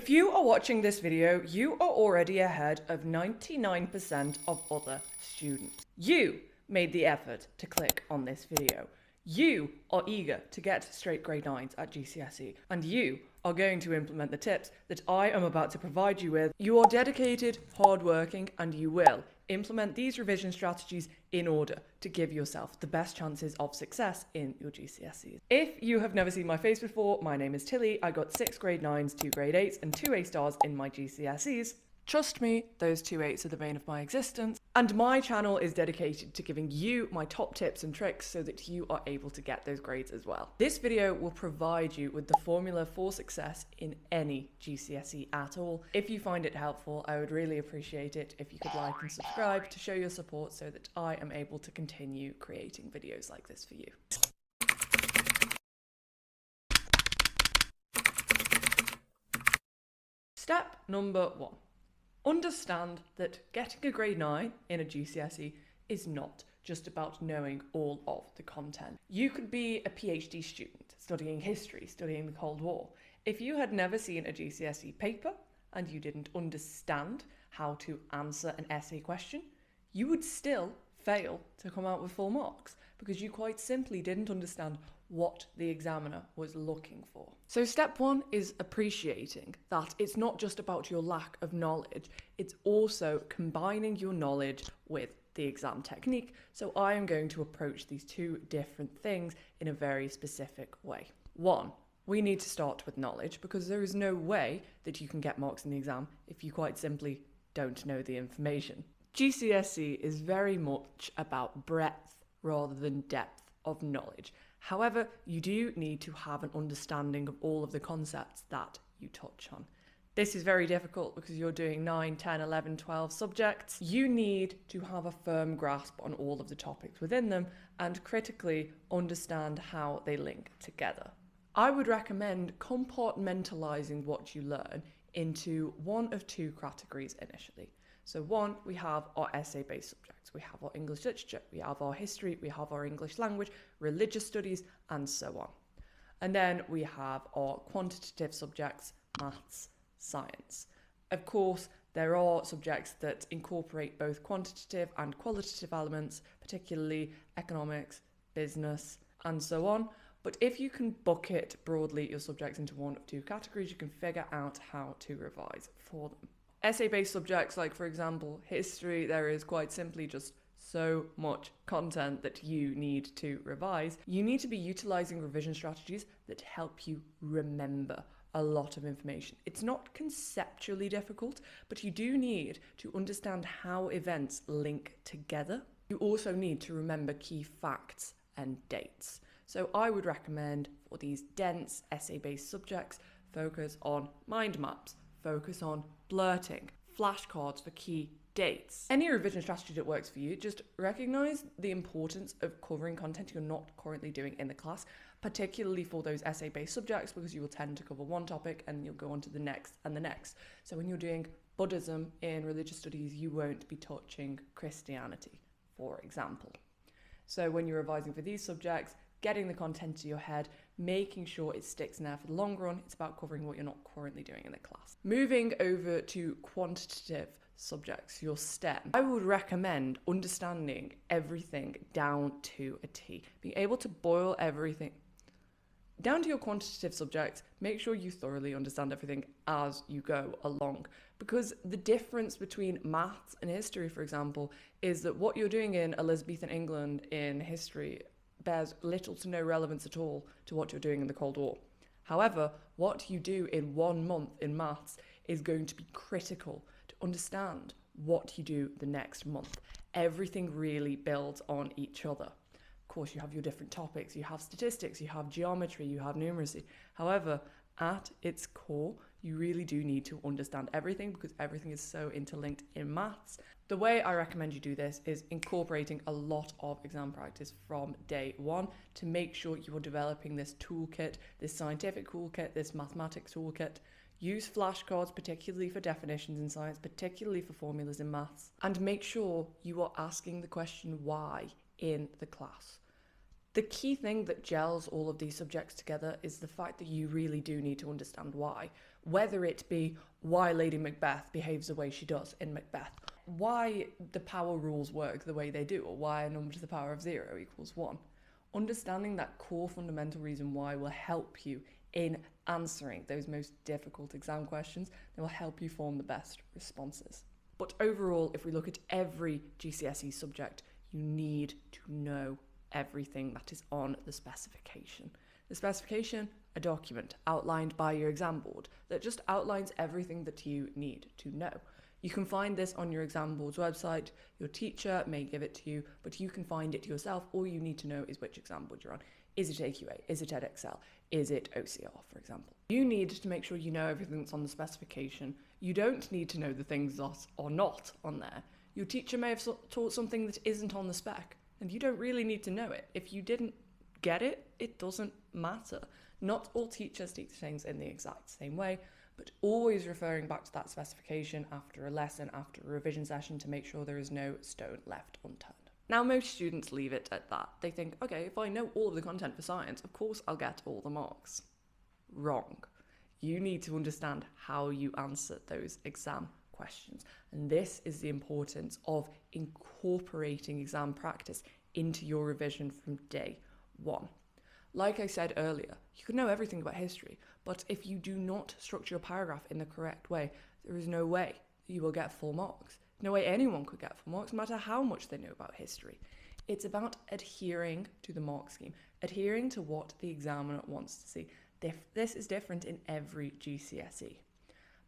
If you are watching this video, you are already ahead of 99% of other students. You made the effort to click on this video. You are eager to get straight grade 9s at GCSE, and you are going to implement the tips that I am about to provide you with. You are dedicated, hardworking, and you will implement these revision strategies in order to give yourself the best chances of success in your GCSEs. If you have never seen my face before, my name is Tilly. I got 6 grade 9s, 2 grade 8s, and 2 A stars in my GCSEs. Trust me, those 2 8s are the bane of my existence. And my channel is dedicated to giving you my top tips and tricks so that you are able to get those grades as well. This video will provide you with the formula for success in any GCSE at all. If you find it helpful, I would really appreciate it if you could like and subscribe to show your support so that I am able to continue creating videos like this for you. Step number 1. Understand that getting a grade 9 in a GCSE is not just about knowing all of the content. You could be a PhD student studying history, studying the Cold War. If you had never seen a GCSE paper and you didn't understand how to answer an essay question, you would still fail to come out with full marks because you quite simply didn't understand what the examiner was looking for. So step 1 is appreciating that it's not just about your lack of knowledge, it's also combining your knowledge with the exam technique. So I am going to approach these two different things in a very specific way. 1, we need to start with knowledge because there is no way that you can get marks in the exam if you quite simply don't know the information. GCSE is very much about breadth rather than depth of knowledge. However, you do need to have an understanding of all of the concepts that you touch on. This is very difficult because you're doing 9, 10, 11, 12 subjects. You need to have a firm grasp on all of the topics within them and critically understand how they link together. I would recommend compartmentalising what you learn into one of 2 categories initially. So 1, we have our essay-based subjects, we have our English literature, we have our history, we have our English language, religious studies, and so on. And then we have our quantitative subjects, maths, science. Of course, there are subjects that incorporate both quantitative and qualitative elements, particularly economics, business, and so on. But if you can bucket broadly your subjects into one of 2 categories, you can figure out how to revise for them. Essay-based subjects like, for example, history, there is quite simply just so much content that you need to revise. You need to be utilising revision strategies that help you remember a lot of information. It's not conceptually difficult, but you do need to understand how events link together. You also need to remember key facts and dates. So I would recommend for these dense essay-based subjects, focus on mind maps, focus on blurting, flashcards for key dates. Any revision strategy that works for you, just recognise the importance of covering content you're not currently doing in the class, particularly for those essay-based subjects, because you will tend to cover one topic and you'll go on to the next and the next. So when you're doing Buddhism in religious studies, you won't be touching Christianity, for example. So when you're revising for these subjects, getting the content to your head, making sure it sticks in there for the long run. It's about covering what you're not currently doing in the class. Moving over to quantitative subjects, your STEM, I would recommend understanding everything down to a T. Being able to boil everything down to your quantitative subjects, make sure you thoroughly understand everything as you go along. Because the difference between maths and history, for example, is that what you're doing in Elizabethan England in history bears little to no relevance at all to what you're doing in the Cold War. However, what you do in 1 month in maths is going to be critical to understand what you do the next month. Everything really builds on each other. Of course, you have your different topics, you have statistics, you have geometry, you have numeracy. However, at its core, you really do need to understand everything because everything is so interlinked in maths. The way I recommend you do this is incorporating a lot of exam practice from day 1 to make sure you are developing this toolkit, this scientific toolkit, this mathematics toolkit. Use flashcards, particularly for definitions in science, particularly for formulas in maths, and make sure you are asking the question why in the class. The key thing that gels all of these subjects together is the fact that you really do need to understand why. whether it be why Lady Macbeth behaves the way she does in Macbeth, why the power rules work the way they do, or why a number to the power of 0 equals 1. Understanding that core fundamental reason why will help you in answering those most difficult exam questions. They will help you form the best responses. But overall, if we look at every GCSE subject, you need to know everything that is on the specification. The specification, a document outlined by your exam board that just outlines everything that you need to know. You can find this on your exam board's website. Your teacher may give it to you, but you can find it yourself. All you need to know is which exam board you're on. Is it AQA? Is it EdXL? Is it OCR, for example? You need to make sure you know everything that's on the specification. You don't need to know the things that are not on there. Your teacher may have taught something that isn't on the spec, and you don't really need to know it. If you didn't get it, it doesn't matter. Not all teachers teach things in the exact same way, but always referring back to that specification after a lesson, after a revision session, to make sure there is no stone left unturned. Now, most students leave it at that. They think, okay, if I know all of the content for science, of course I'll get all the marks. Wrong. You need to understand how you answer those exam questions. And this is the importance of incorporating exam practice into your revision from day one. Like I said earlier, you can know everything about history, but if you do not structure your paragraph in the correct way, there is no way you will get full marks. No way anyone could get full marks, no matter how much they know about history. It's about adhering to the mark scheme, adhering to what the examiner wants to see. This is different in every GCSE.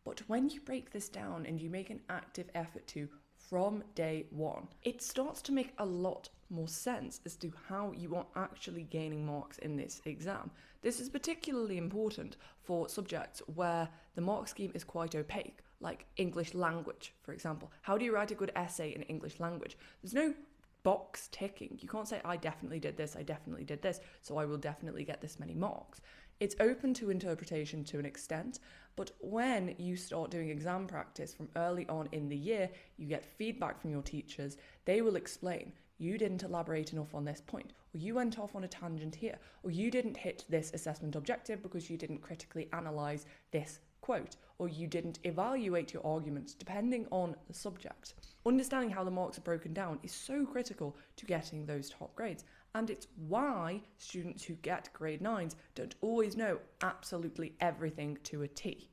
But when you break this down and you make an active effort to from day one, it starts to make a lot more sense as to how you are actually gaining marks in this exam. This is particularly important for subjects where the mark scheme is quite opaque, like English language, for example. How do you write a good essay in English language? There's no box ticking. You can't say, I definitely did this, so I will definitely get this many marks. It's open to interpretation to an extent, but when you start doing exam practice from early on in the year, you get feedback from your teachers. They will explain, you didn't elaborate enough on this point, or you went off on a tangent here, or you didn't hit this assessment objective because you didn't critically analyse this quote, or you didn't evaluate your arguments depending on the subject. Understanding how the marks are broken down is so critical to getting those top grades, and it's why students who get grade 9s don't always know absolutely everything to a T.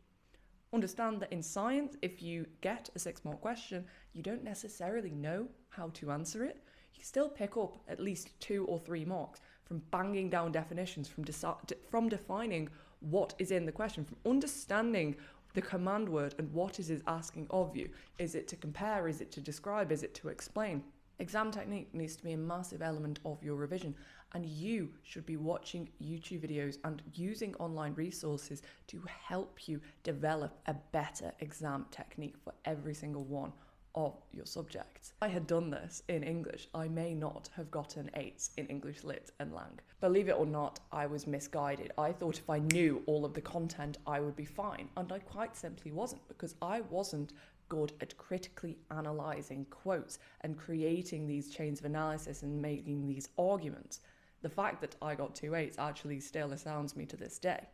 Understand that in science, if you get a 6-mark question, you don't necessarily know how to answer it. You can still pick up at least 2 or 3 marks from banging down definitions, from defining what is in the question, from understanding the command word and what it is asking of you. Is it to compare? Is it to describe? Is it to explain? Exam technique needs to be a massive element of your revision, and you should be watching YouTube videos and using online resources to help you develop a better exam technique for every single one of your subjects. If I had done this in English, I may not have gotten 8s in English Lit and Lang. Believe it or not, I was misguided. I thought if I knew all of the content, I would be fine, and I quite simply wasn't, because I wasn't good at critically analysing quotes and creating these chains of analysis and making these arguments. The fact that I got 2 8s actually still astounds me to this day.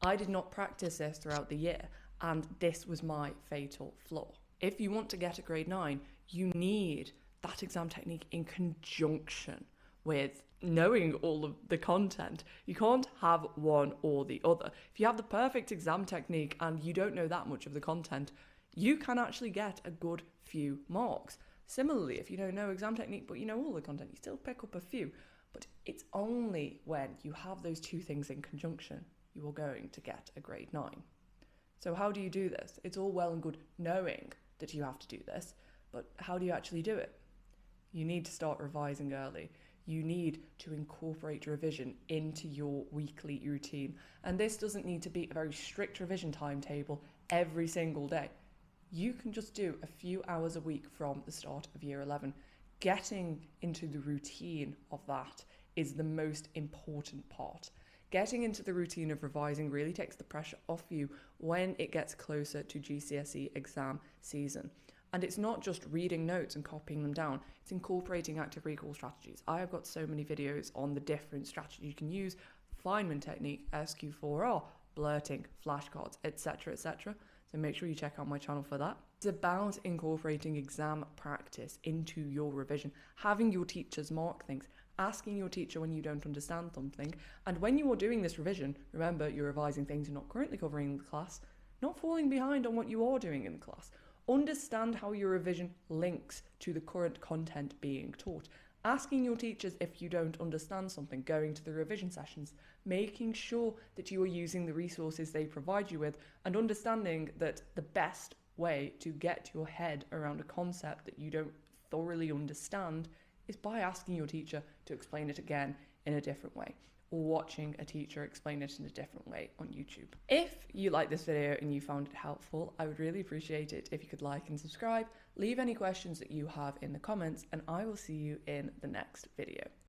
I did not practice this throughout the year, and this was my fatal flaw. If you want to get a grade 9, you need that exam technique in conjunction with knowing all of the content. You can't have one or the other. If you have the perfect exam technique and you don't know that much of the content, you can actually get a good few marks. Similarly, if you don't know exam technique but you know all the content, you still pick up a few. But it's only when you have those 2 things in conjunction you are going to get a grade 9. So how do you do this? It's all well and good knowing that you have to do this, but how do you actually do it? You need to start revising early. You need to incorporate revision into your weekly routine. And this doesn't need to be a very strict revision timetable every single day. You can just do a few hours a week from the start of year 11. Getting into the routine of that is the most important part. Getting into the routine of revising really takes the pressure off you when it gets closer to GCSE exam season. And it's not just reading notes and copying them down, it's incorporating active recall strategies. I have got so many videos on the different strategies you can use: Feynman technique, SQ4R, blurting, flashcards, etc., etc. So make sure you check out my channel for that. It's about incorporating exam practice into your revision, having your teachers mark things, asking your teacher when you don't understand something. And when you are doing this revision, remember you're revising things you're not currently covering in the class, not falling behind on what you are doing in the class. Understand how your revision links to the current content being taught. Asking your teachers if you don't understand something, going to the revision sessions, making sure that you are using the resources they provide you with, and understanding that the best way to get your head around a concept that you don't thoroughly understand is by asking your teacher to explain it again in a different way, or watching a teacher explain it in a different way on YouTube. If you like this video and you found it helpful, I would really appreciate it if you could like and subscribe, leave any questions that you have in the comments, and I will see you in the next video.